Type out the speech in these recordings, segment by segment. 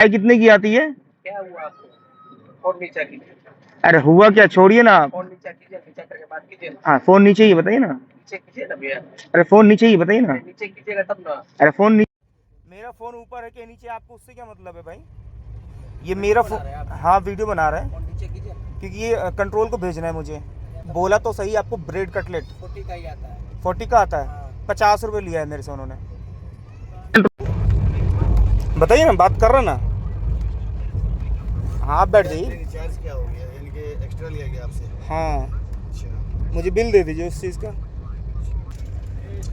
चाय कितने की आती है? क्या हुआ आपको? फोन नीचा कीजिए। अरे हुआ क्या, छोड़िए ना आप। फोन नीचा कीजिए, नीचा करके बात कीजिए। हाँ फोन नीचे ही बताइए ना। नीचे कीजिए ना भैया। अरे फोन नीचे ही बताइए ना। नीचे कीजिएगा तब ना। अरे फोन नीचे, मेरा फोन ऊपर है कि नीचे, आपको उससे क्या मतलब है भाई? ये मेरा फोन, हाँ वीडियो बना रहा है फोन नीचे कीजिए, क्योंकि ये कंट्रोल को भेजना है मुझे। बोला तो सही आपको ब्रेड कटलेट 40 का ही आता है। 40 का आता है। हाँ। 50 रुपये लिया है मेरे से उन्होंने। बताइए ना, बात कर रहे ना। हाँ आप बैठ जाइए। रिचार्ज क्या हो गया, यानी कि एक्स्ट्रा लिया गया आपसे? हाँ अच्छा, मुझे बिल दे दीजिए उस चीज़ का।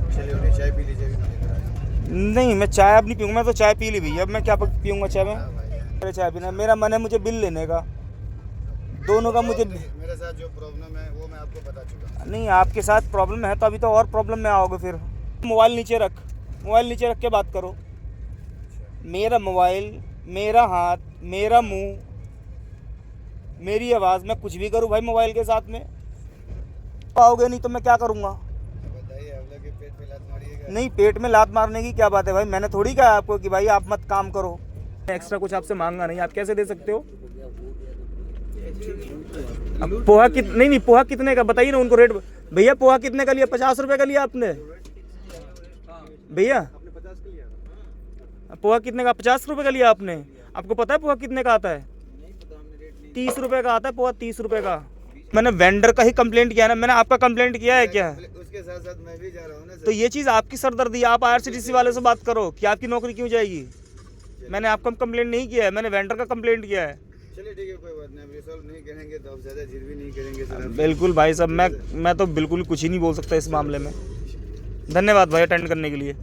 चलिए उन्हें चाय पी लीजिए, अभी मैं लेकर आया हूँ। नहीं मैं चाय अब नहीं पीऊँगा, मैं तो चाय पी ली भैया, अब मैं क्या पीऊँगा चाय में? हाँ भाई, मेरे चाय पीना, मेरा मन है मुझे बिल लेने का, दोनों का मुझे। मेरे साथ जो प्रॉब्लम है वो मैं आपको बता चुका हूँ। नहीं आपके साथ प्रॉब्लम है तो अभी तो और प्रॉब्लम में आओगे फिर। मोबाइल नीचे रख, मोबाइल नीचे रख के बात करो। मेरा मोबाइल, मेरा हाथ, मेरा मुंह, मेरी आवाज़, मैं कुछ भी करूँ भाई मोबाइल के साथ में। पाओगे नहीं तो मैं क्या करूँगा? बताइए, आप लोग के पेट पे लात मारिएगा? नहीं पेट में लात मारने की क्या बात है भाई, मैंने थोड़ी कहा आपको कि भाई आप मत काम करो। एक्स्ट्रा कुछ आपसे मांगा नहीं, आप कैसे दे सकते हो? अब पोहा नहीं पोहा कितने का बताइए ना उनको रेट। भैया पोहा कितने का लिया? 50 रुपए का लिया आपने भैया? पोहा कितने का? 50 रुपए का लिया आपने। आपको पता है पोहा कितने का आता है? 30 रुपए का आता है पोहा, 30 रुपए का। मैंने वेंडर का ही कंप्लेंट किया ना, मैंने आपका कंप्लेंट किया है क्या? उसके साथ साथ मैं भी जा रहा हूँ ना सर। तो ये चीज़ आपकी सरदर्दी, आप IRCTC वाले से बात करो कि आपकी नौकरी क्यों जाएगी। मैंने आपका कंप्लेंट नहीं किया है, मैंने वेंडर का कंप्लेंट किया है। चलिए ठीक है, कोई बात नहीं, रिसॉल्व नहीं करेंगे तो आप ज़्यादा जिद भी नहीं करेंगे सर। बिल्कुल भाई साहब, मैं तो बिल्कुल कुछ ही नहीं बोल सकता इस मामले में। धन्यवाद भाई अटेंड करने के लिए।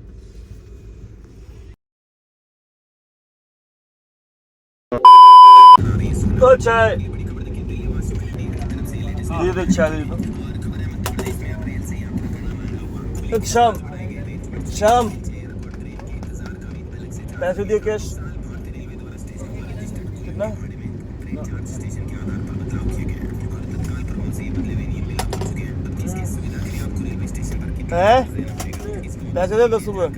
तो चाय दे दे, चाय दे दो। शाम शाम पैसे दिए कैश कितना है? पैसे दे 10 रुपये।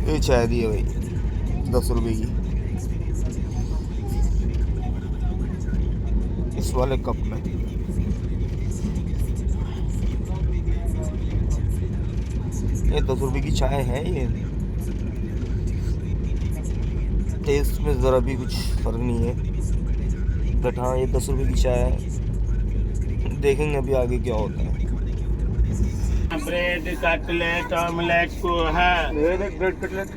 ये चाय दी है भाई 10 रुपये की, इस वाले कप में। ये 10 रुपये की चाय है ये। टेस्ट में ज़रा भी कुछ फर्क नहीं है, बट हाँ ये 10 रुपये की चाय है। देखेंगे अभी आगे क्या होता है। ब्रेड कटलेट ऑमलेट को है। ब्रेड कटलेट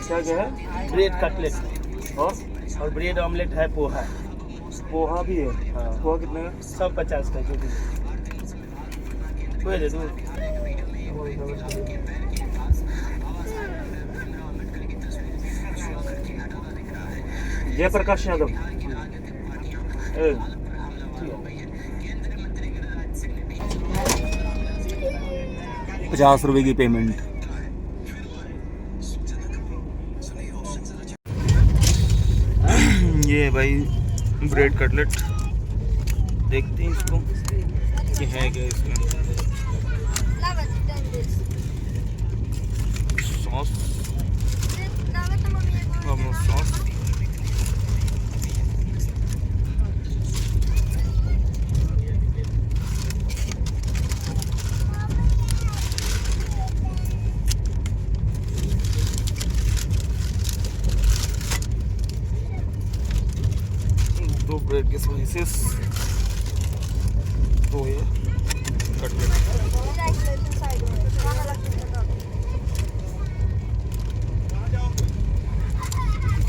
क्या क्या है? ब्रेड कटलेट और ब्रेड ऑमलेट है, पोहा। पोहा भी है। हाँ। पोहा कितने का? सब 50 का जो भी। कोई दे दो। जयप्रकाश यादव। 50 रुपए की पेमेंट। ये भाई ब्रेड कटलेट, देखते हैं इसको कि है क्या इसमें। सॉस, सॉस दो ब्रेड के स्लाइसेस, दो ये कटलेट।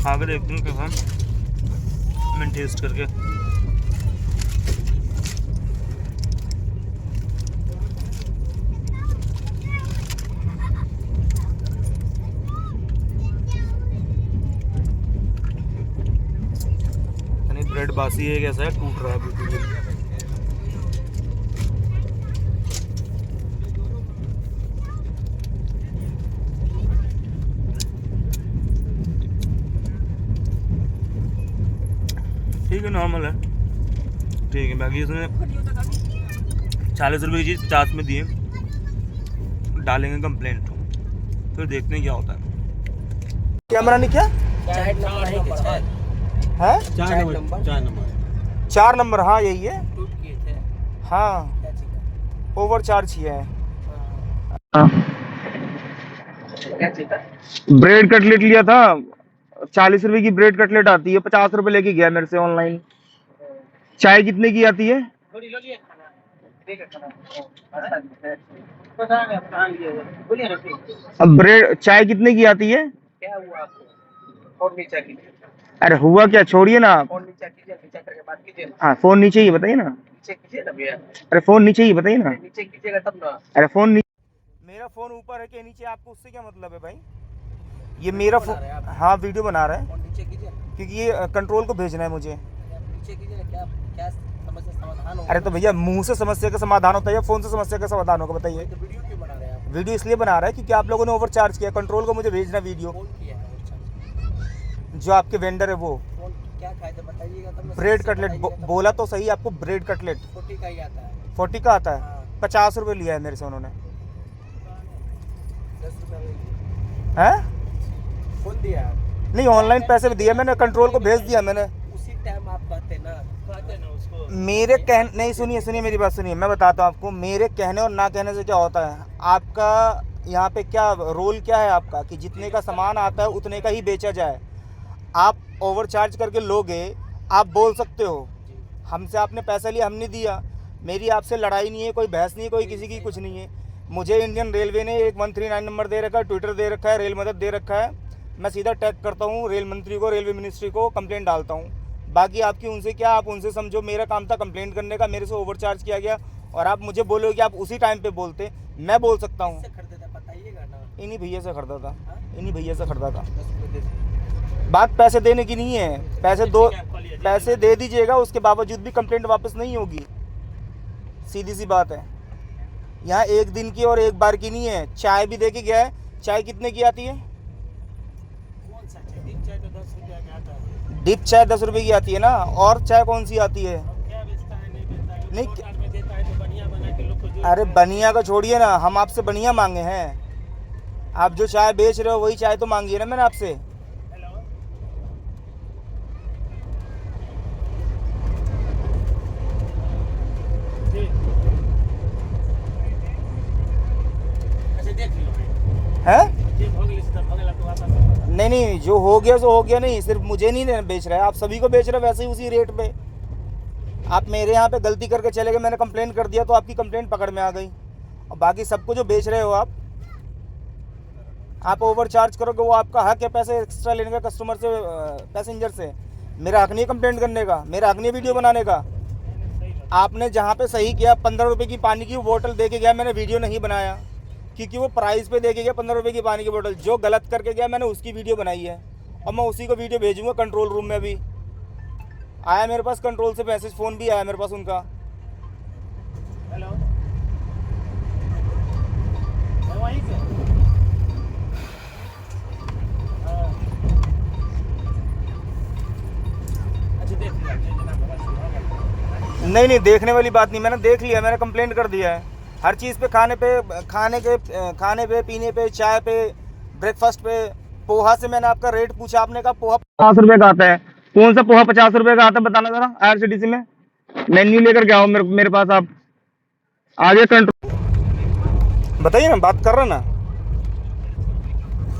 खा के देखते हैं क्या, मैं टेस्ट करके। ब्रेड बासी है कैसा है, टूट रहा है बिल्कुल। ठीक है, नॉर्मल है, ठीक है। बाकी इसने 40 रुपये की चीज़ 50 में दिए, डालेंगे कंप्लेंट, फिर देखते हैं क्या होता है। कैमरा नहीं क्या है? 4 नंबर, हाँ यही है। हाँ, ओवर चार्ज किया है। ब्रेड कटलेट लिया था, 40 रुपए की ब्रेड कटलेट आती है, 50 रुपए लेके गया मेरे से ऑनलाइन। चाय कितने की आती है? अब ब्रेड चाय कितने की आती है? क्या हुआ आपको? फोन नीचे कीजिए। अरे हुआ क्या, छोड़िए ना आप। फोन नीचे कीजिए, नीचे करके बात कीजिए। हाँ, फोन नीचे ही बताइए ना। नीचे कीजिए ना भैया। अरे फोन नीचे ही बताइए ना। नीचे कीजिएगा तब ना। अरे फोन नीचे, मेरा फोन ऊपर है कि नीचे, आपको उससे क्या मतलब है भाई? ये मेरा फोन, हाँ वीडियो बना रहा है, फोन नीचे कीजिए ना। क्योंकि ये कंट्रोल को भेजना है मुझे। नीचे कीजिए ना, क्या क्या समस्या समाधान होगा? अरे तो भैया, मुंह से समस्या का समाधान होता है या फोन से समस्या का समाधान होगा, बताइए। तो वीडियो क्यों बना रहे हैं आप? वीडियो इसलिए बना रहा है क्योंकि आप लोगों ने ओवर चार्ज किया, कंट्रोल को मुझे भेजना वीडियो। फोन किया है अच्छा। जो आपके वेंडर है वो। फोन क्या खाए थे बताइएगा तब ना। ब्रेड कटलेट बोला तो सही आपको, ब्रेड कटलेट 40 का ही आता है। 40 का आता है। हाँ। 50 रुपए लिया है मेरे से उन्होंने। 10 रुपये हैं? फोन दिया है। नहीं, ऑनलाइन पैसे भी दिए मैंने, कंट्रोल को भेज दिया मैंने। उसी टाइम आप कहते ना उसको। मेरे कह नहीं, सुनिए मेरी बात सुनिए, मैं बताता हूँ आपको। मेरे कहने और ना कहने से क्या होता है, आपका यहाँ पे क्या रोल क्या है आपका, कि जितने का सामान आता है उतने का ही बेचा जाए। आप ओवर चार्ज करके लोगे, आप बोल सकते हो हमसे आपने पैसा लिया, हमने दिया। मेरी आपसे लड़ाई नहीं है, कोई बहस नहीं है, कोई किसी की कुछ नहीं है। मुझे इंडियन रेलवे ने एक 139 नंबर दे रखा है, ट्विटर दे रखा है, रेल मदद दे रखा है। मैं सीधा टैग करता हूँ रेल मंत्री को, रेलवे मिनिस्ट्री को कंप्लेंट डालता हूँ। बाकी आपकी उनसे क्या, आप उनसे समझो। मेरा काम था कंप्लेंट करने का, मेरे से ओवर चार्ज किया गया और आप मुझे बोलोगे कि आप उसी टाइम पे बोलते। मैं बोल सकता हूँ, बताइएगा ना। इन्हीं भैया से खरीदा था, इन्हीं भैया से खरीदा था। 10 रुपये दे दीजिए। बात पैसे देने की नहीं है, पैसे दे दीजिएगा, उसके बावजूद भी कंप्लेंट वापस नहीं होगी। सीधी सी बात है। यहाँ एक दिन की और एक बार की नहीं है। चाय भी दे के गया है। चाय कितने की आती है? कौन सा चाय? डिप चाय तो 10 रुपये का आता है। डिप चाय 10 रुपये की आती है ना, और चाय कौन सी आती है? क्या बेचता है नहीं बेचता है? नहीं, कार्ड में देता है तो बढ़िया बना के लोग को जो। अरे बनिया का छोड़िए ना, हम आपसे बनिया मांगे हैं। आप जो चाय बेच रहे हो वही चाय तो मांगी है ना मैंने आपसे। हेलो। जी। अच्छा देख लो हैं? जी, हो गई सीधा हो गया तो वापस। नहीं, जो हो गया सो हो गया। नहीं, सिर्फ मुझे नहीं बेच रहा है, आप सभी को बेच रहे हो वैसे ही उसी रेट पे। आप मेरे यहाँ पे गलती करके चले गए, मैंने कंप्लेंट कर दिया तो आपकी कंप्लेंट पकड़ में आ गई। और बाकी सबको जो बेच रहे हो आप ओवर चार्ज करोगे, वो आपका हक है पैसे एक्स्ट्रा लेने का कस्टमर से, पैसेंजर से। मेरा हक नहीं है कंप्लेंट करने का, मेरा हक नहीं है वीडियो बनाने का। आपने जहाँ पे सही किया, 15 रुपये की पानी की बोतल दे के गया, मैंने वीडियो नहीं बनाया क्योंकि वो प्राइस पे दे के गया 15 रुपये की पानी की बोतल। जो गलत करके गया मैंने उसकी वीडियो बनाई है और मैं उसी को वीडियो भेजूंगा कंट्रोल रूम में। भी आया मेरे पास कंट्रोल से मैसेज, फ़ोन भी आया मेरे पास उनका। हेलो। वहीं से। अच्छा देख लिया नहीं, देखने वाली बात नहीं, मैंने देख लिया, मैंने कंप्लेंट कर दिया है हर चीज़ पे। खाने पे, पीने पे, चाय पे, ब्रेकफास्ट पे। पोहा से मैंने आपका रेट पूछा, आपने कहा पोहा 50 रुपये का आता है। कौन सा पोहा 50 रुपये का आता है बताना जरा, IRCTC में मेन्यू लेकर के आओ मेरे पास। आप आगे कंट्रोल बताइए ना, बात कर रहे ना।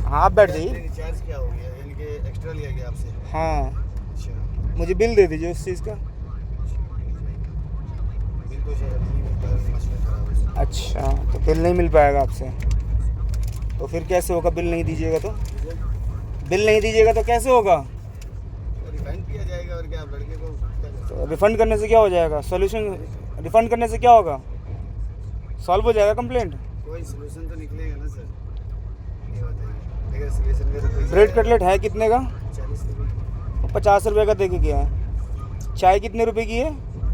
हाँ आप बैठ जाइए। रिचार्ज क्या हो गया, यानी कि एक्स्ट्रा लिया गया आपसे? हाँ, अच्छा, मुझे बिल दे दीजिए उस चीज़ का। बिल तो शायद नहीं मिल पाएगा, मशीन खराब है। अच्छा, तो बिल नहीं मिल पाएगा आपसे, तो फिर कैसे होगा? बिल नहीं दीजिएगा तो कैसे होगा? रिफंड किया जाएगा और क्या, आप लड़के को क्या कर सकते तो रिफंड करने से क्या हो जाएगा? सॉल्यूशन रिफंड करने से क्या होगा? सॉल्व हो जाएगा कंप्लेंट। हैं? कोई सोल्यूशन तो निकलेगा ना सर, ये बताइए। अगर सोल्यूशन का तो कोई ब्रेड कटलेट है कितने का? 40 रुपये। 50 रुपये का दे के गया है। चाय कितने रुपए की है?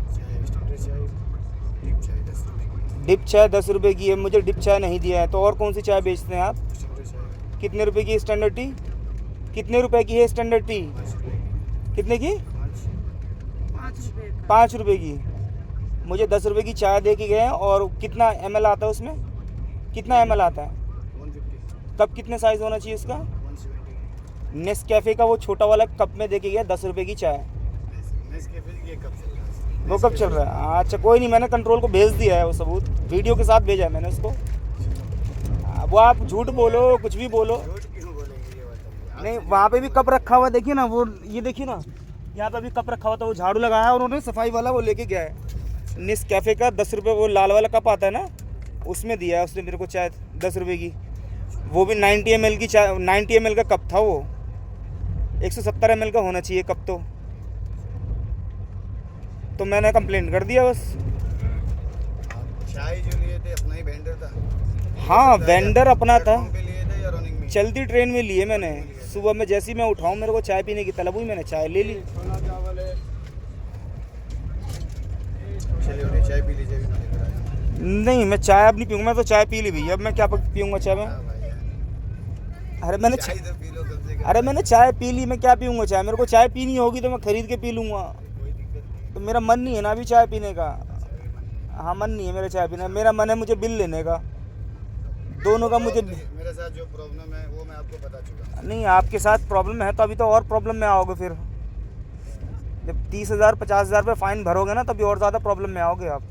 चाय स्टैंडर्ड चाय, डिप चाय 10 रुपए की। डिप चाय 10 रुपए की है। मुझे डिप चाय नहीं दिया है, तो और कौन सी चाय बेचते हैं आप? स्टैंडर्ड चाय कितने रुपए की है स्टैंडर्ड टी? कितने रुपए की है स्टैंडर्ड टी? 5 रुपए की। कितने की? 5 5 रुपए की। मुझे 10 रुपए की चाय दे के गए हैं। और कितना ml आता है उसमें? कितना ml आता है? 150, कप कितने साइज़ होना चाहिए उसका? 170। नेस्कैफ़े का वो छोटा वाला कप में दे के गया 10 रुपए की चाय। नेस्कैफे ये कब चल रहा है? वो कब चल रहा है? अच्छा कोई नहीं, मैंने कंट्रोल को भेज दिया है वो सबूत, वीडियो के साथ भेजा है मैंने उसको। वो आप झूठ बोलो, कुछ भी बोलो। झूठ क्यों बोलेंगे ये बताइए? नहीं, वहाँ पे भी कप रखा हुआ देखिए ना, वो ये देखिए ना, यहाँ पे भी कप रखा हुआ था, वो झाड़ू लगाया और उन्होंने सफाई वाला वो लेके गया है। नेस्कैफ़े का 10 रुपये वो लाल वाला कप आता है ना, उसमें दिया है उसने मेरे को चाय 10 रुपये की। वो भी 90 ml की चाय, 90 ml का कप था वो। 170 ml का होना चाहिए कप तो मैंने कंप्लेंट कर दिया बस। चाय जो लिए थे अपना ही वेंडर था? हाँ, वेंडर अपना था। प्लेटफॉर्म पे लिए थे या रनिंग में? चलती ट्रेन में लिए मैंने। सुबह में जैसे ही मैं उठाऊँ मेरे को चाय पीने की तलब हुई, मैंने चाय ले ली। चलिए उन्हें चाय पी लीजिए, अभी मैं लेकर आया हूँ। नहीं, मैं चाय अब नहीं पीऊँगा, मैं तो चाय पी ली भैया। अब मैं क्या पीऊँगा चाय में? हाँ भाई यार, अरे मैंने चाय तो पी लो कम से कम। अरे मैंने चाय पी ली, मैं क्या पीऊँगा चाय? मेरे को चाय पीनी होगी तो मैं खरीद के पी लूँगा। कोई दिक्कत नहीं। तो मेरा मन नहीं है ना अभी चाय पीने का। हाँ, मन नहीं है मेरा चाय पीने का। मेरा मन है मुझे बिल लेने का, दोनों का मुझे। मेरे साथ जो प्रॉब्लम है वो मैं आपको बता चुका हूँ। नहीं, आपके साथ प्रॉब्लम है तो अभी तो और प्रॉब्लम में आओगे फिर। जब 30,000 50,000 रुपये फ़ाइन भरोगे ना तभी और ज़्यादा प्रॉब्लम में आओगे आप।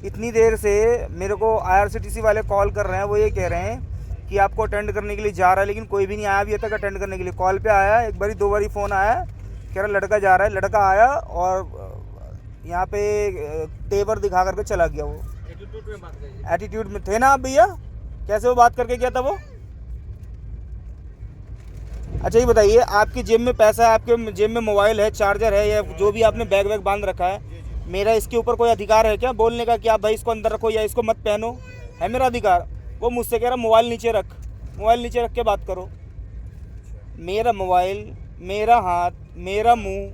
इतनी देर से मेरे को IRCTC वाले कॉल कर रहे हैं, वो ये कह रहे हैं कि आपको अटेंड करने के लिए जा रहा है, लेकिन कोई भी नहीं आया अभी तक अटेंड करने के लिए। कॉल पे आया, एक बारी 2 बारी फ़ोन आया, कह रहा लड़का जा रहा है। लड़का आया और यहाँ पे तेवर दिखा करके चला गया। वो एटीट्यूड में थे ना आप भैया? कैसे वो बात करके गया था वो? अच्छा ये बताइए, आपकी जेब में पैसा है, आपके जेब में मोबाइल है, चार्जर है, या जो भी आपने बैग वैग बांध रखा है, मेरा इसके ऊपर कोई अधिकार है क्या बोलने का कि आप भाई इसको अंदर रखो या इसको मत पहनो? है मेरा अधिकार? वो मुझसे कह रहा मोबाइल नीचे रख, मोबाइल नीचे रख के बात करो। मेरा मोबाइल, मेरा हाथ, मेरा मुंह,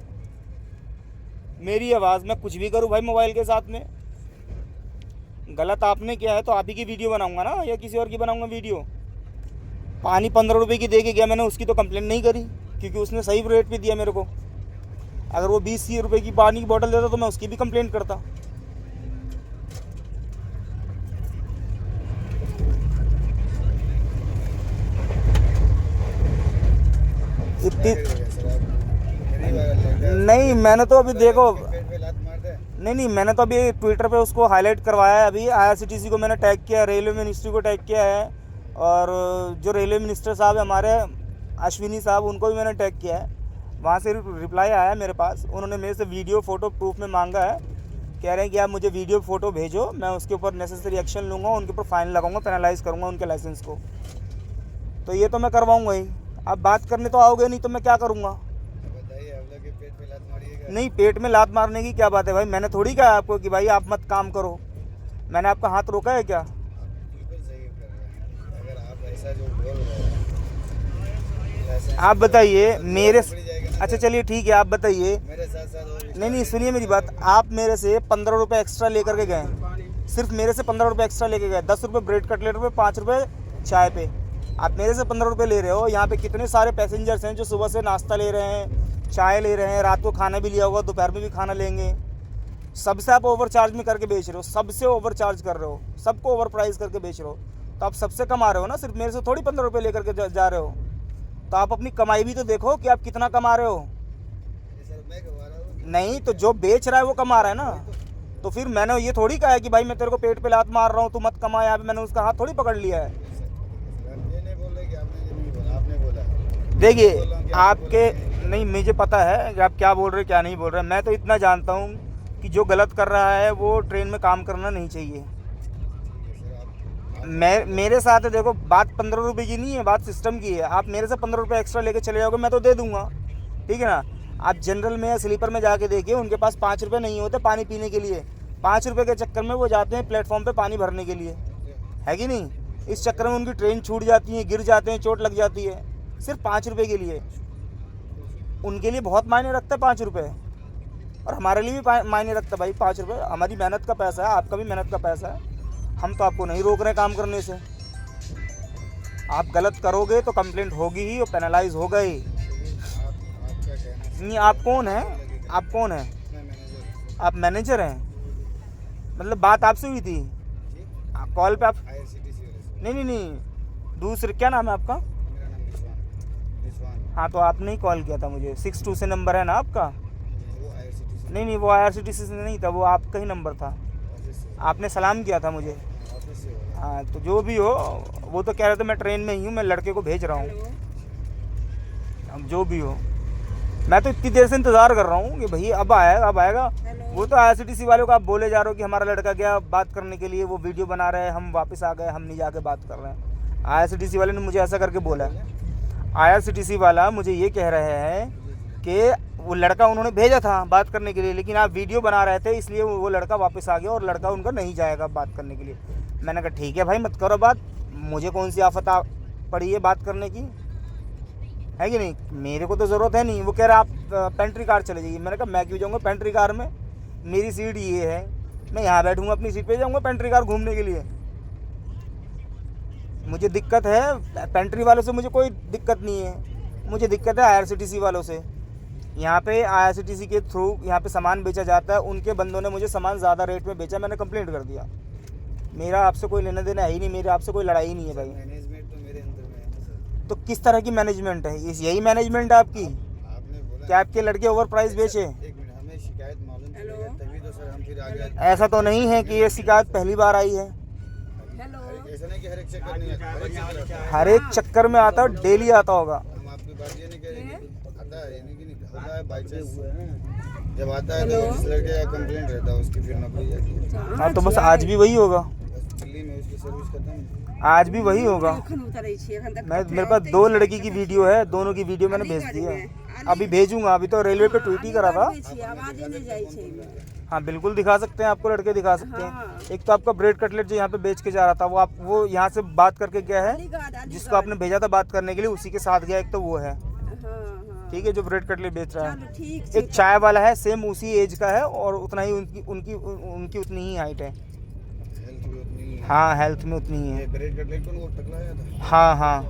मेरी आवाज़, मैं कुछ भी करूं भाई मोबाइल के साथ में। गलत आपने किया है तो आप ही की वीडियो बनाऊंगा ना, या किसी और की बनाऊंगा वीडियो। पानी 15 रुपए की दे के गया, मैंने उसकी तो कंप्लेंट नहीं करी क्योंकि उसने सही रेट पे दिया मेरे को। अगर वो 20 रुपए की पानी की बोतल देता तो मैं उसकी भी कंप्लेंट करता। इतनी नहीं, मैंने तो अभी देखो, पेट पे लात मार दे। नहीं, मैंने तो अभी ट्विटर पे उसको हाईलाइट करवाया है। अभी IRCTC को मैंने टैग किया है, रेलवे मिनिस्ट्री को टैग किया है, और जो रेलवे मिनिस्टर साहब है हमारे अश्विनी साहब, उनको भी मैंने टैग किया है। वहाँ से रिप्लाई आया है मेरे पास, उन्होंने मेरे से वीडियो फ़ोटो प्रूफ में मांगा है। कह रहे हैं कि आप मुझे वीडियो फ़ोटो भेजो, मैं उसके ऊपर नेसेसरी एक्शन लूँगा, उनके ऊपर फ़ाइन लगाऊंगा, पेनलाइज़ करूँगा उनके लाइसेंस को। तो ये तो मैं करवाऊँगा ही। आप बात करने तो आओगे नहीं तो मैं क्या करूँगा? बताइए, आप लोग के पेट पे लात मारिएगा? नहीं, पेट में लात मारने की क्या बात है भाई? मैंने थोड़ी कहा आपको कि भाई आप मत काम करो। मैंने आपका हाथ रोका है क्या? आप बिल्कुल सही कर रहे हैं। अगर आप ऐसा जो बोल रहे हैं, लाइसेंस आप बताइए मेरे पकड़ी जाएगा ना। अच्छा चलिए ठीक है, आप बताइए। मेरे साथ साथ और भी नहीं, सुनिए मेरी बात। आप मेरे से 15 रुपये एक्स्ट्रा लेकर के गए, सिर्फ मेरे से 15 रुपये एक्स्ट्रा लेके गए। 10 रुपये ब्रेड कटलेट पे, 5 रुपये चाय पे। आप मेरे से 15 रुपये ले रहे हो। यहाँ पे कितने सारे पैसेंजर्स हैं जो सुबह से नाश्ता ले रहे हैं, चाय ले रहे हैं, रात को खाना भी लिया होगा, दोपहर में भी खाना लेंगे। सबसे आप ओवर चार्ज में करके बेच रहे हो, सबसे ओवर चार्ज कर रहे हो, सबको ओवर प्राइस करके बेच रहे हो। तो आप सबसे कमा रहे हो ना, सिर्फ मेरे से थोड़ी 15 रुपये लेकर के जा रहे हो। तो आप अपनी कमाई भी तो देखो कि आप कितना कमा रहे हो। सर मैं कमा रहा हूँ। नहीं तो जो बेच रहा है वो कमा रहा है ना। तो फिर मैंने ये थोड़ी कहा है कि भाई मैं तेरे को पेट पे लात मार रहा हूँ, तू मत कमा। यहाँ पे मैंने उसका हाथ थोड़ी पकड़ लिया है। आप ये नहीं बोल रहे कि आपने नहीं बोला, आपने बोला। देखिए आपके नहीं, मुझे पता है कि आप क्या बोल रहे हैं क्या नहीं बोल रहे हैं। मैं तो इतना जानता हूँ कि जो गलत कर रहा है वो ट्रेन में काम करना नहीं चाहिए। मेरे साथ है, देखो बात 15 रुपये की नहीं है, बात सिस्टम की है। आप मेरे से 15 रुपये एक्स्ट्रा लेके चले जाओगे, मैं तो दे दूंगा, ठीक है ना। आप जनरल में या स्लीपर में जाके देखिए, उनके पास 5 रुपये नहीं होते पानी पीने के लिए। 5 रुपये के चक्कर में वो जाते हैं प्लेटफॉर्म पे पानी भरने के लिए, है कि नहीं। इस चक्कर में उनकी ट्रेन छूट जाती है, गिर जाते हैं, चोट लग जाती है, सिर्फ 5 रुपये के लिए। उनके लिए बहुत मायने रखता है 5 रुपये। और हमारे लिए भी मायने रखता है भाई। 5 रुपये हमारी मेहनत का पैसा है, आपका भी मेहनत का पैसा है। हम तो आपको नहीं रोक रहे काम करने से। आप गलत करोगे तो कंप्लेंट होगी ही और पेनलाइज होगा ही। आप क्या कहना है? नहीं, आप कौन हैं? आप कौन हैं? मैं मैनेजर हूँ। आप मैनेजर हैं? मतलब बात आपसे हुई थी जी, कॉल पे? आप IRCTC वाले से। नहीं नहीं नहीं, दूसरे क्या नाम है आपका? मेरा नाम रिजवान। हाँ, तो आपने ही कॉल किया था मुझे। 62 से नंबर है ना आपका? वो IRCTC नहीं नहीं, वो IRCTC से नहीं था, वो आपका ही नंबर था। ऑफिस से। आपने सलाम किया था मुझे। ऑफिस से हो। हाँ, तो जो भी हो, वो तो कह रहे थे मैं ट्रेन में ही हूँ, मैं लड़के को भेज रहा हूँ। अब जो भी हो, मैं तो इतनी देर से इंतज़ार कर रहा हूँ कि भैया अब आएगा। वो तो IRCTC वालों को आप बोले जा रहे हो कि हमारा लड़का गया बात करने के लिए, वो वीडियो बना रहे हैं, हम वापस आ गए, हम नहीं जाके बात कर रहे हैं। IRCTC वाले ने मुझे ऐसा करके बोला है। IRCTC वाला मुझे ये कह रहे हैं कि वो लड़का उन्होंने भेजा था बात करने के लिए, लेकिन आप वीडियो बना रहे थे इसलिए वो लड़का वापस आ गया और लड़का उनका नहीं जाएगा बात करने के लिए। मैंने कहा ठीक है भाई, मत करो बात, मुझे कौन सी आफत पड़ी है बात करने की, है कि नहीं? मेरे को तो ज़रूरत है नहीं। वो कह रहा आप पेंट्री कार चले जाइए। मैंने कहा मैं क्यों जाऊँगा पेंट्री कार में? मेरी सीट ये है, मैं यहाँ बैठूँगा, अपनी सीट पे जाऊँगा पेंट्री कार घूमने के लिए। मुझे दिक्कत है पेंट्री वालों से, मुझे कोई दिक्कत नहीं है। मुझे दिक्कत है IRCTC वालों से। यहाँ पे IRCTC के थ्रू यहाँ पे सामान बेचा जाता है, उनके बंदों ने मुझे सामान ज़्यादा रेट में बेचा, मैंने कंप्लेंट कर दिया। मेरा आपसे कोई लेना देना है ही नहीं, मेरे आपसे कोई लड़ाई नहीं है भाई। मैनेजमेंट तो मेरे अंदर में है ना सर। तो किस तरह की मैनेजमेंट है? यही मैनेजमेंट है आपकी? आपने बोला क्या आपके लड़के ओवर प्राइस बेचे? एक मिनट, हमें शिकायत मालूम चलेगा तभी तो सर हम फिर आगे। ऐसा तो नहीं है कि ये शिकायत पहली बार आई है। ऐसा नहीं कि हर एक चक्कर नहीं आता, हर एक चक्कर आता है। हर एक चक्कर में आता है, डेली आता होगा। हम आपकी बात ये नहीं करेंगे कि आता है, ये नहीं कि नहीं होता है बाई चांस। जब आता है तो जिस लड़के का कंप्लेंट रहता है उसकी फिर नौकरी जाती है। हाँ, तो बस आज भी वही होगा, बस दिल्ली में उसकी सर्विस खत्म है। आज भी वही होगा। मैं मेरे पास 2 लड़की की वीडियो है, दोनों की वीडियो मैंने भेज दी है, अभी भेजूंगा। अभी तो रेलवे पे ट्वीट ही करा था। हाँ बिल्कुल दिखा सकते हैं, आपको लड़के दिखा सकते हैं। एक तो आपका ब्रेड कटलेट जो यहाँ पे बेच के जा रहा था, वो यहाँ से बात करके गया है, जिसको आपने भेजा था बात करने के लिए उसी के साथ गया। एक तो वो है, ठीक है, जो ब्रेड कटलेट बेच रहा है। एक चाय वाला है, सेम उसी एज का है और उतना ही उनकी उतनी ही हाइट है। हेल्थ भी उतनी ही है। हाँ, हेल्थ में उतनी ही है। ये ब्रेड कटलेट को वो टकला आया था। हाँ हाँ।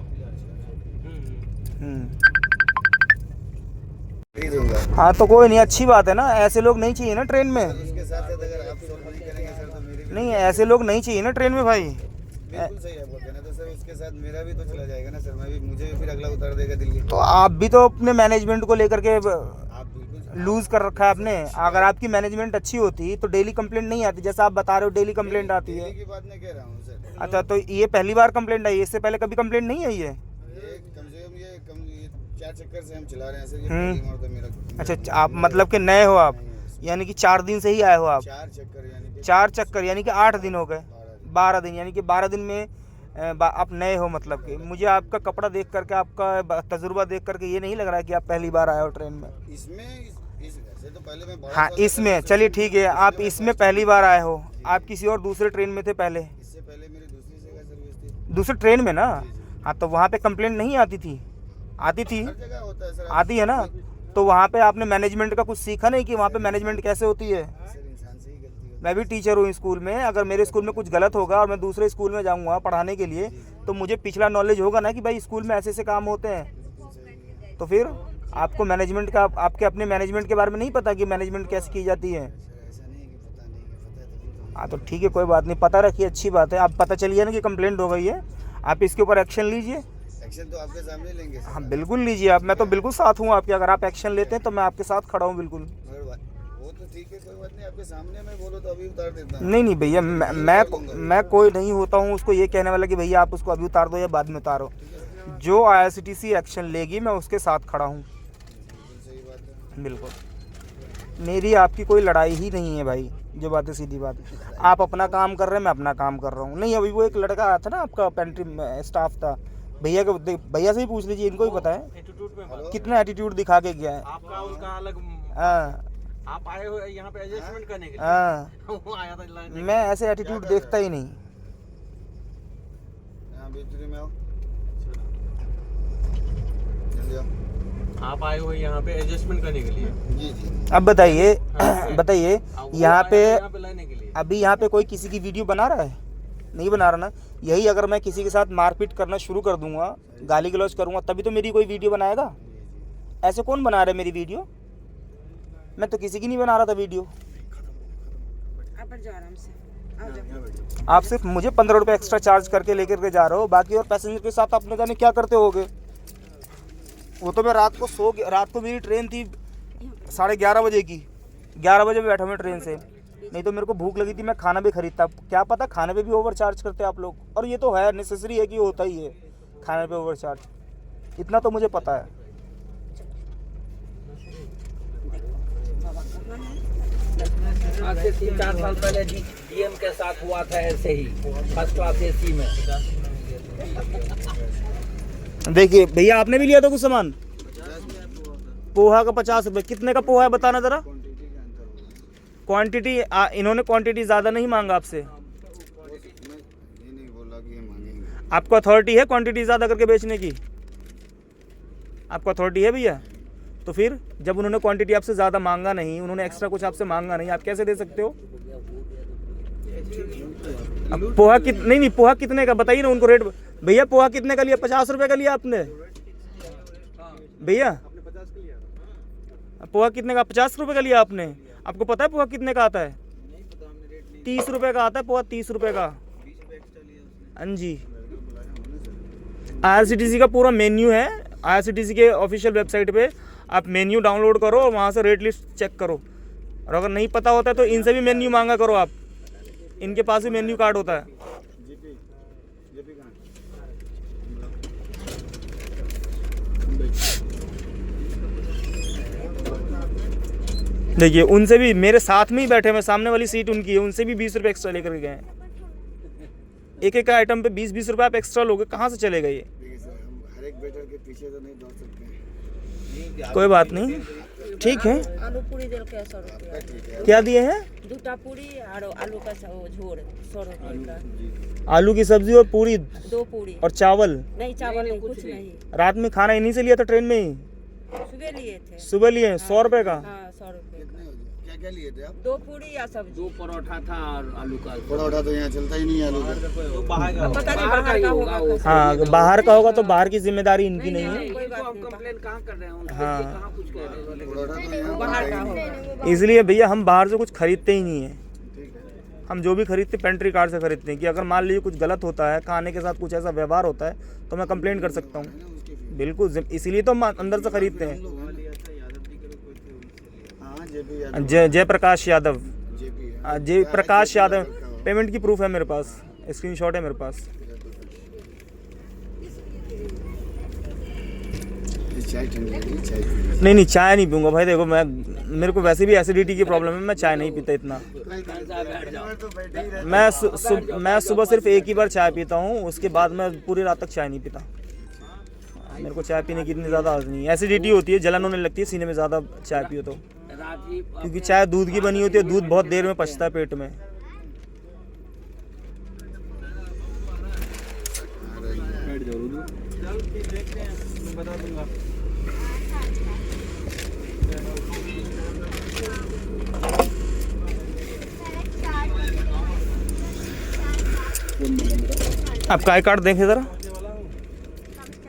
नहीं दूंगा। हाँ, तो कोई नहीं, अच्छी बात है ना। ऐसे लोग नहीं चाहिए ना ट्रेन में। उसके साथ साथ अगर आप सॉल्व नहीं करेंगे सर तो मेरी भी नहीं, ऐसे लोग नहीं चाहिए ना ट्रेन में भाई। बिल्कुल सही है वो कहना। तो सर उसके साथ मेरा भी तो चला जाएगा ना सर, मैं भी, मुझे भी फिर अगला उतार देगा दिल्ली। तो आप भी तो अपने मैनेजमेंट को लेकर के आप बिल्कुल लूज कर रखा है आपने। अगर आपकी मैनेजमेंट अच्छी होती तो डेली कंप्लेंट नहीं आती, जैसा आप बता रहे हो डेली कंप्लेंट आती है। दिल्ली की बात नहीं कह रहा हूँ सर। अच्छा, तो ये पहली बार कंप्लेंट आई है? इससे पहले कभी कंप्लेंट नहीं आई है? ये कम से कम ये 4 चक्कर से हम चला रहे हैं सर। ये पहली बार तो मेरा अच्छा, आप मतलब कि नए हो आप, यानी कि 4 दिन से ही आए हो आप? 4 चक्कर यानी कि 4 चक्कर यानी कि 8 दिन हो गए। 12 दिन यानी कि 12 दिन में आप नए हो। मतलब कि मुझे आपका कपड़ा देख करके, आपका तजुर्बा देख करके ये नहीं लग रहा है कि आप पहली बार आए हो ट्रेन में। इसमें इस घर से तो पहले मैं बड़ा हाँ, इसमें चलिए ठीक है, आप इसमें पहली बार आए हो। आप किसी और दूसरे ट्रेन में थे पहले? इससे पहले मेरी दूसरी जगह सर्विस थी। दूसरे ट्रेन में ना? हाँ, तो वहाँ पे कंप्लेंट नहीं आती थी? आती थी, हर जगह होता है सर। आती है ना? तो वहाँ पे आपने मैनेजमेंट का कुछ सीखा नहीं कि वहाँ पे मैनेजमेंट कैसे होती है? सर इंसान से ही गलती होती मैं भी टीचर हूँ स्कूल में। अगर मेरे स्कूल में कुछ गलत होगा और मैं दूसरे स्कूल में जाऊँगा पढ़ाने के लिए, तो मुझे पिछला नॉलेज होगा ना कि भाई स्कूल में ऐसे ऐसे काम होते हैं। तो फिर आपको मैनेजमेंट का, आपके अपने मैनेजमेंट के बारे में नहीं पता कि मैनेजमेंट कैसे की जाती है? है। ऐसा नहीं है कि पता नहीं है, पता है तभी तो। हाँ, तो ठीक है, कोई बात नहीं, पता रखिए, अच्छी बात है। आप पता चलिए ना कि कंप्लेंट हो गई है, आप इसके ऊपर एक्शन लीजिए। एक्शन तो आपके सामने लेंगे सर। हाँ बिल्कुल लीजिए आप, मैं तो बिल्कुल साथ हूँ आपके। अगर आप एक्शन लेते हैं तो मैं आपके साथ खड़ा हूँ बिल्कुल। मगर वो तो ठीक है, कोई बात नहीं। आपके सामने मैं बोलो तो अभी उतार देता हूँ। नहीं नहीं भैया, मैं कोई नहीं होता हूँ उसको ये कहने वाला कि भैया आप उसको अभी उतार दो या बाद में उतारो। जो IRCTC एक्शन लेगी मैं उसके साथ खड़ा हूँ। बिल्कुल सही बात है। बिल्कुल, मेरी आपकी कोई लड़ाई ही नहीं है भाई, जो बात है सीधी बात। आप अपना काम कर रहे हैं, मैं अपना काम कर रहा हूँ। नहीं, अभी वो एक लड़का आया था ना आपका, पेंट्री स्टाफ था, भैया को भैया से ही पूछ लीजिए, इनको ही पता है एटीट्यूड में कितना एटीट्यूड दिखा के गया है। आपका उसका अलग। हाँ आप आए हो यहाँ पे एडजस्टमेंट करने के लिए। हाँ, वो आया था लाइन। मैं ऐसे एटीट्यूड देखता ही नहीं। यहाँ भीतरी में आओ, जल्दी आओ। आप आए हुए यहाँ पे एडजस्टमेंट करने के लिए। जी जी अब बताइए बताइए वो यहाँ पे यहाँ पे लाने के लिए। अभी यहाँ पे कोई किसी की वीडियो बना रहा है? नहीं बना रहा ना। यही अगर मैं किसी के साथ मारपीट करना शुरू कर दूंगा, गाली गलौज करूंगा, तभी तो मेरी कोई वीडियो बनाएगा। ऐसे कौन बना रहा है मेरी वीडियो? मैं तो किसी की नहीं बना रहा था वीडियो। आप जाओ आराम से, आ जाओ। आप सिर्फ मुझे 15 रुपये एक्स्ट्रा चार्ज करके लेकर के जा रहे हो, बाकी और पैसेंजर के साथ आप न जाने क्या करते होगे। वो तो मैं रात को मेरी ट्रेन थी 11:30 बजे की, 11 बजे बैठा मैं ट्रेन से। नहीं तो मेरे को भूख लगी थी, मैं खाना भी खरीदता। क्या पता खाने पे भी ओवर चार्ज करते आप लोग। और ये तो है, नेसेसरी है कि होता ही है खाने पे ओवर चार्ज, इतना तो मुझे पता है। आज से 3-4 साल पहले डीएम के साथ हुआ था ऐसे ही, फर्स्ट क्लास एसी में। देखिए भैया, आपने भी लिया था कुछ सामान? पोहा का 50 रुपये। कितने का पोहा है बताना ज़रा। क्वांटिटी इन्होंने क्वांटिटी ज़्यादा नहीं मांगा आपसे। ये नहीं बोला कि ये मांगेंगे। आपको अथॉरिटी है क्वांटिटी ज़्यादा करके बेचने की? आपको अथॉरिटी है भैया? तो फिर जब उन्होंने क्वांटिटी आपसे ज़्यादा मांगा नहीं, उन्होंने एक्स्ट्रा कुछ आपसे मांगा नहीं, आप कैसे दे सकते हो? अब पोहा नहीं पोहा कितने का बताइए ना उनको रेट। भैया पोहा कितने का लिया? 50 रुपये का लिया आपने भैया? पोहा कितने का? 50 रुपये का लिया आपने। आपको पता है पोहा कितने का आता है? 30 रुपये का आता है पोहा, 30 रुपये का। हाँ जी, IRCTC का पूरा मेन्यू है। IRCTC के ऑफिशियल वेबसाइट पे आप मेन्यू डाउनलोड करो और वहाँ से रेट लिस्ट चेक करो। और अगर नहीं पता होता है तो इनसे भी मेन्यू मांगा करो आप, इनके पास भी मेन्यू कार्ड होता है। देखिए उनसे भी, मेरे साथ में ही बैठे, मैं सामने वाली सीट उनकी है, उनसे भी 20 रुपये एक्स्ट्रा लेकर गए हैं। एक आइटम पे 20-20 रुपये आप एक्स्ट्रा लोगे, कहाँ से चलेगा ये? देखिए सर, हम हर एक बेटर के पीछे तो नहीं दौड़ सकते हैं। कोई बात नहीं, ठीक है। आलू पूरी दिल के 100 रुपया। क्या दिए हैं? 2टा पूरी और आलू का झोर 100 रुपये का। आलू की सब्जी और पूरी, 2 पूरी और चावल। नहीं, चावल नहीं, कुछ नहीं। रात में खाना इन्हीं से लिया था ट्रेन में ही? सुबह लिए थे। सुबह लिए हैं 100 रुपये का? हाँ, 100 रुपये का। क्या क्या लिए थे आप? 2 पूरी या सब्जी। 2 परोठा था और आलू का। परोठा तो यहाँ चलता ही नहीं है आलू का। तो बाहर का पता नहीं बाहर का होगा। हाँ, बाहर का होगा तो बाहर की जिम्मेदारी इनकी नहीं है। कोई बात हम नहीं, कंप्लेन कहाँ कर रहे हैं उनसे, हाँ। कहाँ कुछ कह रहे हैं। परोठा तो यहाँ बाहर का होगा। इसलिए भैया हम बाहर से कुछ खरीदते ही नहीं है। ठीक है। हम जो भी खरीदते पेंट्री कार्ड से खरीदते हैं कि अगर मान लीजिए कुछ गलत होता है, खाने के साथ कुछ ऐसा व्यवहार होता है तो मैं कंप्लेंट कर सकता हूँ। बिल्कुल, इसीलिए तो हम अंदर से खरीदते हैं। हाँ, JP जयप्रकाश यादव। JP है। हाँ, जयप्रकाश यादव। पेमेंट की प्रूफ है मेरे पास, स्क्रीनशॉट है मेरे पास। चाय ठंडी है, चाय पी। नहीं चाय नहीं पीऊँगा भाई। देखो मेरे को वैसे भी एसिडिटी की प्रॉब्लम है, मैं चाय नहीं पीता इतना। तो बैठे ही रहते। मैं सुबह सिर्फ एक ही बार चाय पीता हूँ, उसके बाद मैं पूरी रात तक चाय नहीं पीता। मेरे को चाय पीने की इतनी ज़्यादा आदत नहीं है। एसिडिटी होती है, जलन होने लगती है सीने में ज़्यादा चाय पियो तो, क्योंकि चाय दूध की बनी होती है, दूध बहुत देर में पचता है पेट में। देखते हैं, मैं बता दूंगा। आपका आई कार्ड देखें ज़रा।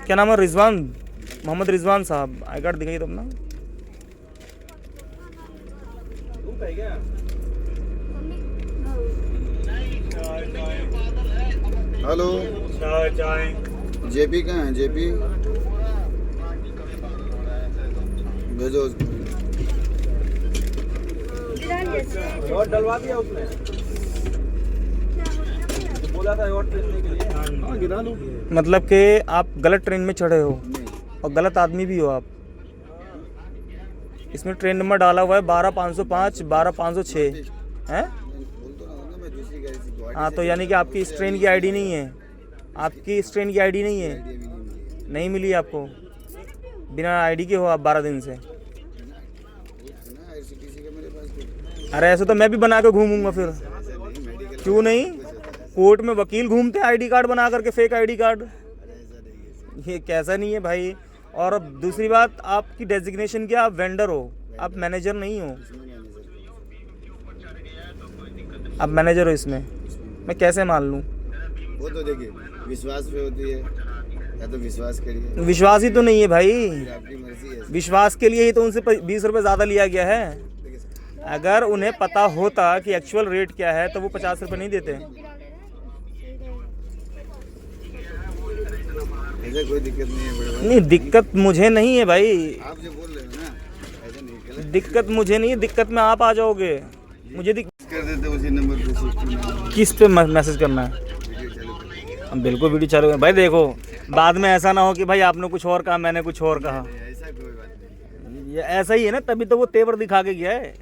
क्या नाम है? रिजवान, मोहम्मद रिजवान साहब। आई कार्ड दिखाइए तो अपना। हेलो, JP कहाँ है? JP भेजो उसको। और डलवा दिया उसने, तो बोला था और भेजने के लिए। हाँ, गिरा लो। मतलब कि आप गलत ट्रेन में चढ़े हो और गलत आदमी भी हो आप। इसमें ट्रेन नंबर डाला हुआ है 12505, 12506 हैं। बोल तो रहा हूँ ना, मैं दूसरी गाड़ी से गुवाहाटी हाँ, तो यानी कि आपकी इस ट्रेन की आईडी नहीं है। आपकी इस ट्रेन की आईडी नहीं है। से भी नहीं मिली। नहीं मिली आपको? बिना आईडी के हो आप 12 दिन से। है ना, IRCTC का मेरे पास कुछ अरे ऐसे तो मैं भी बना के घूमूंगा फिर। नहीं, मेडिकल क्यों नहीं? कोर्ट में वकील घूमते हैं आईडी कार्ड बना करके, फेक आईडी कार्ड। ऐसा नहीं है। ये कैसा नहीं है भाई? और अब दूसरी बात, आपकी डेजिग्नेशन क्या, आप वेंडर हो, आप मैनेजर नहीं हो। आप मैनेजर हो इसमें, मैं कैसे मान लूँ? वो तो देखिए विश्वास पे होती है, या तो विश्वास करिए, विश्वास ही तो नहीं है भाई। फिर आपकी मर्जी है। विश्वास के लिए ही तो उनसे 20 रुपये ज़्यादा लिया गया है। अगर उन्हें पता होता कि एक्चुअल रेट क्या है तो वो 50 रुपये नहीं देते। ऐसे कोई दिक्कत नहीं है बड़े भाई। नहीं, दिक्कत मुझे नहीं है भाई, आप जो बोल रहे हो ना ऐसा नहीं गलत दिक्कत मुझे नहीं है, दिक्कत में आप आ जाओगे। मुझे कर देते उसी नंबर पे शिफ्ट किस पे मैसेज करना है? वीडियो चालू कर हम बिल्कुल वीडियो चालू है भाई। देखो बाद में ऐसा ना हो कि भाई आपने कुछ और कहा, मैंने कुछ और कहा। ऐसा कोई बात नहीं। ये ऐसा ही है ना, तभी तो वो तेवर दिखा के गया है।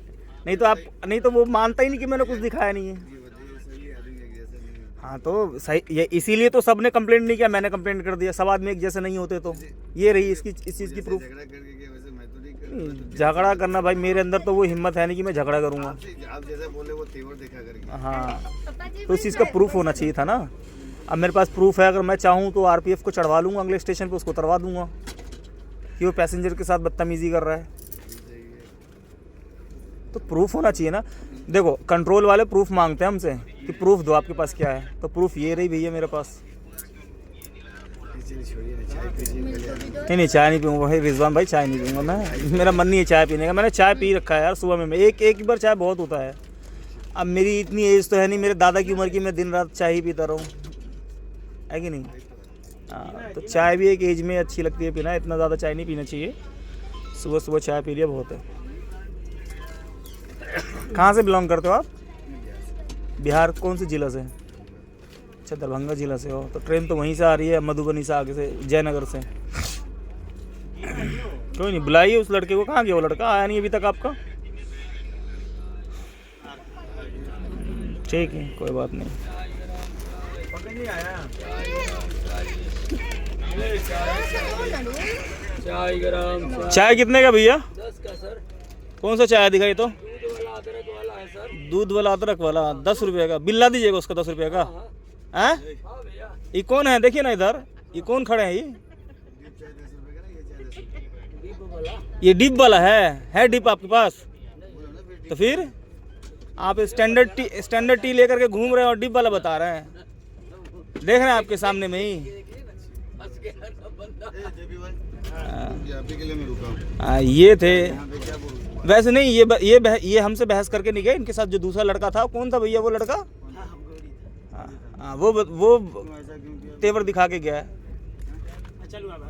नहीं तो वो मानता ही नहीं कि मैंने कुछ दिखाया नहीं है। ये बताइए सही आदमी है कि ऐसा नहीं है? हाँ तो सही, ये इसीलिए तो सबने कंप्लेंट नहीं किया, मैंने कंप्लेंट कर दिया। सब आदमी एक जैसे नहीं होते। तो ये रही इस चीज़ की प्रूफ। झगड़ा करके गया वैसे मैं तो नहीं कर झगड़ा करना भाई मेरे अंदर तो वो हिम्मत है नहीं कि मैं झगड़ा करूँगा। आप जैसा बोले वो तेवर देखा करके। हाँ तो इस चीज़ का प्रूफ होना चाहिए था ना। अब मेरे पास प्रूफ है, अगर मैं चाहूँ तो आरपीएफ को चढ़वा लूँगा अगले स्टेशन पे, उसको उतरवा दूँगा कि वो पैसेंजर के साथ बदतमीज़ी कर रहा है। तो प्रूफ होना चाहिए ना। देखो कंट्रोल वाले प्रूफ मांगते हैं हमसे कि प्रूफ दो आपके पास क्या है, तो प्रूफ ये रही भैया मेरे पास। छोड़िए ना, चाय पीजिए। नहीं चाय नहीं पीऊँगा भाई रिजवान भाई, चाय नहीं पीऊँगा मैं। मेरा मन नहीं है चाय पीने का। मैंने चाय पी रखा है यार सुबह में। एक बार चाय बहुत होता है। अब मेरी इतनी एज तो है नहीं, मेरे दादा की उम्र की मैं दिन रात चाय ही पीता रहूँ, है कि नहीं? हाँ तो चाय भी एक एज में अच्छी लगती है पीना, इतना ज़्यादा चाय नहीं पीना चाहिए। सुबह सुबह चाय पी लिया बहुत है। कहाँ से बिलोंग करते हो आप? बिहार कौन से ज़िला से? अच्छा दरभंगा ज़िला से हो। तो ट्रेन तो वहीं से आ रही है, मधुबनी से आगे से, जयनगर से। कोई नहीं, बुलाइए उस लड़के को। कहाँ गया वो लड़का? आया नहीं अभी तक आपका? ठीक है कोई बात नहीं। चाय गरम, चाय कितने का भैया? 10 का सर। कौन सा चाय दिखाई तो? दूध वाला अदरक वाला है सर। दूध वाला अदरक वाला 10 रुपये का। बिल्ला दीजिएगा उसका 10 रुपये का। हैं? हाँ भैया। ये कौन है? देखिए ना इधर, ये कौन खड़े हैं? ये डिप वाला है डिप आपके पास? तो फिर आप स्टैंडर्ड टी लेकर के घूम रहे हैं और डिप वाला बता रहे हैं। देख रहे हैं आपके सामने में ही। आप ही के लिए मैं रुका हूँ। ये थे यहाँ पे क्या बोलूँ? वैसे नहीं। ये हमसे बहस करके नहीं गए। इनके साथ जो दूसरा लड़का था, कौन था भैया वो लड़का? हाँ वो ऐसा क्यों किया? तेवर दिखा के गया है। चलो आप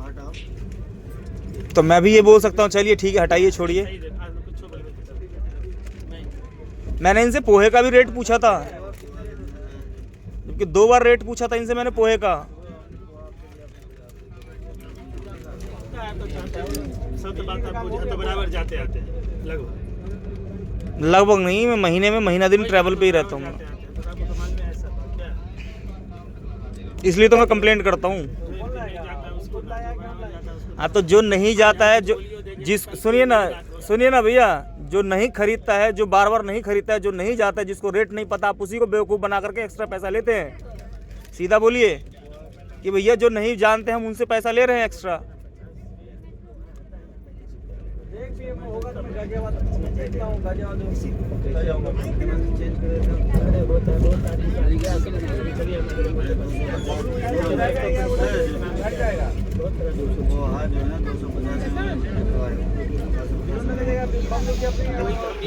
हटाओ। तो मैं भी ये बोल सकता हूँ चलिए ठीक है हटाइए, छोड़िए। मैंने इनसे पोहे का भी रेट पूछा था, जबकि 2 बार रेट पूछा था इनसे मैंने पोहे का। लगभग नहीं, मैं महीने में महीना दिन ट्रैवल पे ही रहता हूँ, इसलिए तो मैं कंप्लेंट करता हूँ। हाँ तो जो नहीं जाता है, जो सुनिए ना भैया, जो नहीं खरीदता है, जो बार बार नहीं खरीदता है, जो नहीं जाता है, जिसको रेट नहीं पता, आप उसी को बेवकूफ़ बना करके एक्स्ट्रा पैसा लेते हैं। सीधा बोलिए कि भैया जो नहीं जानते हम उनसे पैसा ले रहे हैं एक्स्ट्रा।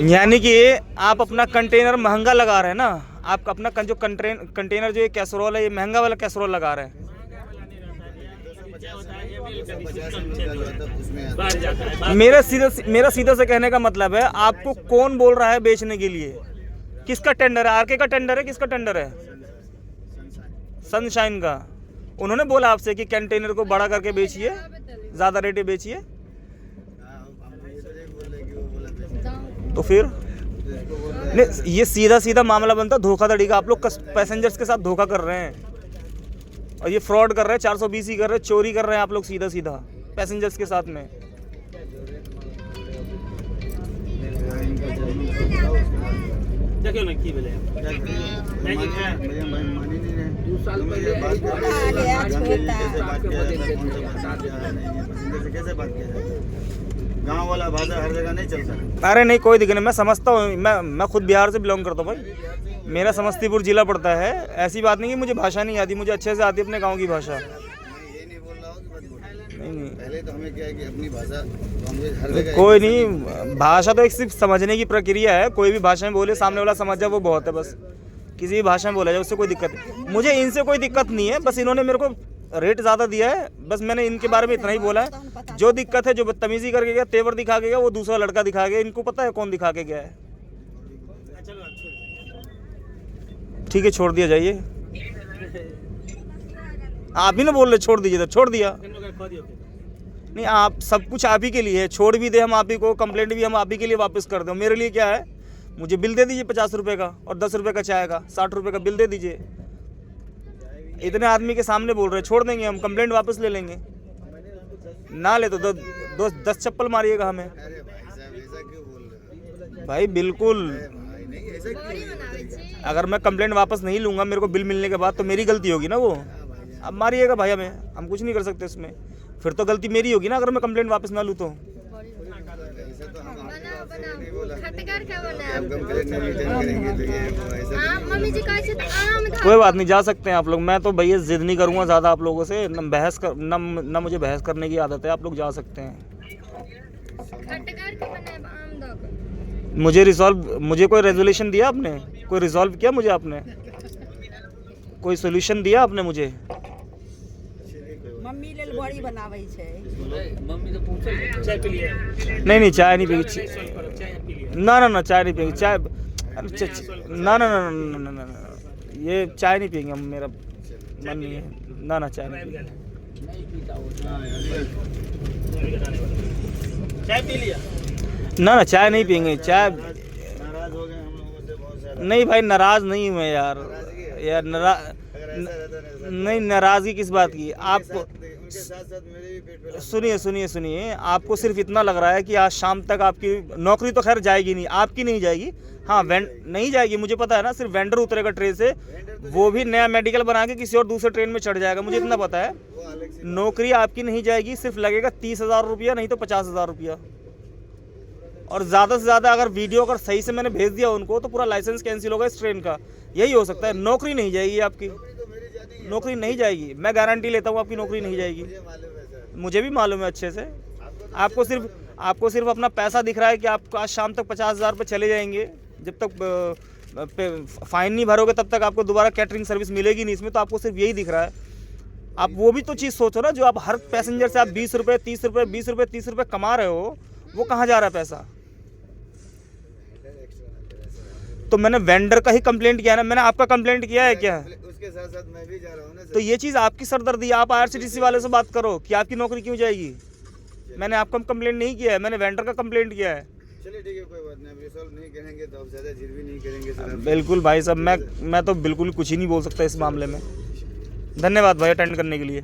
यानी कि आप अपना कंटेनर महंगा लगा रहे हैं ना। आप अपना जो कंटेनर जो ये कैसरोल है, ये महंगा वाला कैसरोल लगा रहे हैं। मेरा सीधा से कहने का मतलब है, आपको कौन बोल रहा है बेचने के लिए? किसका टेंडर है? आरके का टेंडर है? किसका टेंडर है? सनशाइन का। उन्होंने बोला आपसे कि कंटेनर को बड़ा करके बेचिए, ज़्यादा रेट बेचिए, तो फिर नहीं, ये सीधा मामला बनता धोखाधड़ी का। आप लोग पैसेंजर्स के साथ धोखा कर रहे हैं और ये फ्रॉड कर रहे हैं, 420 ही कर रहे हैं, चोरी कर रहे हैं आप लोग सीधा पैसेंजर्स के साथ में। देखियो ना की बोले क्या करें? भैया मान ही नहीं रहे। 2 साल तुम पहले ये बात कर रहे हो, आ गया, गांधी जी छोटा। कैसे बात किया जाता है, कौन सा पसंदीदा है, नहीं है पसंदीदा से कैसे बात किया जाता है? गाँव वाला भाषा हर जगह नहीं चलता। अरे नहीं कोई दिक्कत नहीं, मैं समझता हूँ, मैं खुद बिहार से बिलोंग करता हूँ भाई, मेरा समस्तीपुर जिला पड़ता है। ऐसी बात नहीं कि मुझे भाषा नहीं आती, मुझे अच्छे से आती है अपने गाँव की भाषा। मैं ये नहीं बोल रहा हूँ कि मत बोलो। नहीं नहीं पहले तो हमें क्या है कि अपनी भाषा लैंग्वेज हर जगह कोई नहीं, भाषा तो एक सिर्फ समझने की प्रक्रिया है। कोई भी भाषा में बोले, सामने वाला समझ जाए वो बहुत है। बस किसी भी भाषा में बोला जाए उससे कोई दिक्कत नहीं। मुझे इनसे कोई दिक्कत नहीं है, बस इन्होंने मेरे को रेट ज़्यादा दिया है, बस मैंने इनके बारे में इतना ही बोला है। जो दिक्कत है, जो बदतमीजी करके गया, तेवर दिखा के गया, वो दूसरा लड़का दिखा गया। इनको पता है कौन दिखा के गया है। ठीक है, छोड़ दिया, जाइए। आप ही ना बोल रहे छोड़ दीजिए, तो छोड़ दिया। नहीं, आप सब कुछ आप ही के लिए है, छोड़ भी दे हम आप ही को, कंप्लेंट भी हम आप ही के लिए वापस कर दें। मेरे लिए क्या है, मुझे बिल दे दीजिए 50 रुपये का और 10 रुपये का चाय का, 60 रुपये का बिल दे दीजिए। इतने आदमी के सामने बोल रहे हैं, छोड़ देंगे हम, कंप्लेंट वापस ले लेंगे। ना ले तो 10 चप्पल मारिएगा हमें। अरे भाई साहब ऐसा क्यों बोल रहे हो? भाई बिल्कुल, भाई नहीं ऐसा क्यों? अगर मैं कंप्लेंट वापस नहीं लूँगा मेरे को बिल मिलने के बाद, तो मेरी गलती होगी ना वो। अब मारिएगा भाई हमें, हम कुछ नहीं कर सकते इसमें। फिर तो गलती मेरी होगी ना अगर मैं कंप्लेंट वापस ना लूँ तो। ऐसा तो हम आपको नहीं बोला। आप कंप्लेंट नहीं रिटर्न करेंगे तो ये ऐसा कोई बात नहीं, जा सकते हैं आप लोग। मैं तो भैया जिद नहीं करूँगा ज़्यादा आप लोगों से, न मुझे बहस करने की आदत है। आप लोग जा सकते हैं। मुझे कोई रेजोल्यूशन दिया आपने? कोई रिजॉल्व किया मुझे आपने? कोई सोल्यूशन दिया आपने मुझे? मम्मी लेल बड़ी बनाबै छै। मम्मी तो पूछे चाय पी लिए नहीं चाय नहीं पिएगी। चाय पी लिए ना चाय नहीं पिएगी। चाय ना, ये चाय नहीं पिएंगे हम, मेरा मन नहीं है। ना चाय नहीं पिएंगे। नहीं पीता वो। चाय पी लिया ना चाय नहीं पिएंगे। चाय नाराज हो गए हम लोगों से बहुत सारे। नहीं भाई, नाराज नहीं हूँ मैं यार। अगर ऐसा रहता नहीं, नाराज़गी किस बात की? आपको उनके साथ साथ मेरे भी पेट पे सुनिए, आपको सिर्फ इतना लग रहा है कि आज शाम तक आपकी नौकरी तो खैर जाएगी नहीं, आपकी नहीं जाएगी। हाँ, नहीं जाएगी, मुझे पता है ना। सिर्फ वेंडर उतरेगा ट्रेन से, वो भी नया मेडिकल बना के किसी और दूसरे ट्रेन में चढ़ जाएगा, मुझे इतना पता है। वो अलग से नौकरी आपकी नहीं जाएगी, सिर्फ लगेगा 30,000 रुपया, नहीं तो 50,000 रुपया। और ज़्यादा से ज़्यादा अगर वीडियो अगर सही से मैंने भेज दिया उनको, तो पूरा लाइसेंस कैंसिल होगा इस ट्रेन का। यही हो सकता है। नौकरी नहीं जाएगी आपकी, नौकरी नहीं जाएगी। मैं गारंटी लेता हूँ आपकी नौकरी नहीं जाएगी। मुझे भी मालूम है अच्छे से। आपको सिर्फ अपना पैसा दिख रहा है कि आपको आज शाम तक 50,000 रुपये चले जाएंगे। जब तक फाइन नहीं भरोगे तब तक आपको दोबारा कैटरिंग सर्विस मिलेगी नहीं इसमें। तो आपको सिर्फ यही दिख रहा है। आप वो भी तो चीज़ सोचो ना, जो आप हर पैसेंजर से आप 20 रुपये 30 रुपये 20 रुपये 30 रुपये कमा रहे हो, वो कहाँ जा रहा है पैसा? तो मैंने वेंडर का ही कंप्लेंट किया ना, मैंने आपका कंप्लेंट किया है क्या? उसके साथ साथ मैं भी जा रहा हूँ ना सर। तो ये चीज़ आपकी सरदर्दी। आप IRCTC वाले से बात करो कि आपकी नौकरी क्यों जाएगी। मैंने आपका कंप्लेंट नहीं किया है, मैंने वेंडर का कंप्लेंट किया है। चलिए ठीक है, कोई बात नहीं। अब रिसॉल्व नहीं करेंगे तो अब ज़्यादा जिद भी नहीं करेंगे सर। बिल्कुल भाई साहब, मैं तो बिल्कुल कुछ ही नहीं बोल सकता इस मामले में। धन्यवाद भाई अटेंड करने के लिए।